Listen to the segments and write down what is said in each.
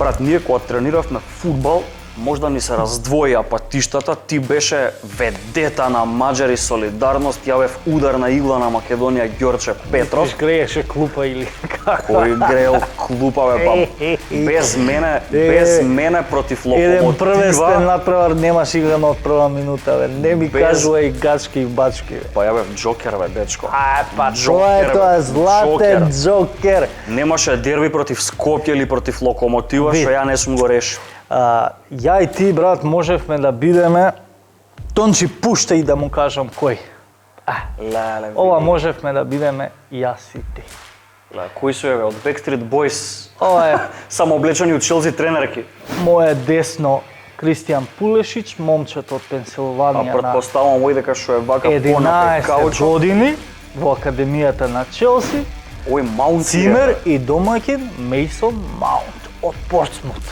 Брат, ние кога трениравме фудбал, може да ни се раздвоја патиштата, ти беше ведета на Маđари Солидарност, ја бев ударна игла на Македонија Ѓорче Петров. Ти грееше клупа или како? Кој греел клупа бе, па без мене против Еден првенствен Локомотива. натпревар немаш играно од прва минута, бе. Не ми кажувај гачки и бачки, бе. Па ја бев Джокер бе, дечко. Па Джокер, тоа е бе, златен Джокер. Немаше дерби против Скопје или против Локомотива, Вид. што ја не сум го решил. Ја и ти, брат, можевме да бидеме Тончи пушта и да му кажам кој. Леле, Ова можевме да бидеме јас и ти. кои су еве од Backstreet Boys? Ова е Само облечени од Челси тренерки. моје десно Кристијан Пулешич, момчето од А Пенсилванија на претпоставувам ој дека што е вака понапред 11 каучот. години во академијата на Челси, Ој Маунт цимер и домаќин Мейсон Маунт од Портсмут.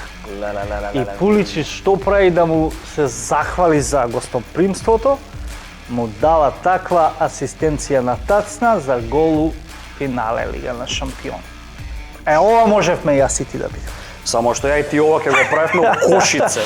И Пуличич што прави да му се захвали за гостопримството, му дава таква асистенција на тацна за голу финале Лига на шампион. Ова можевме јас и ти да бидеме. Само што ја и ти ова ќе го правевме у Кошице.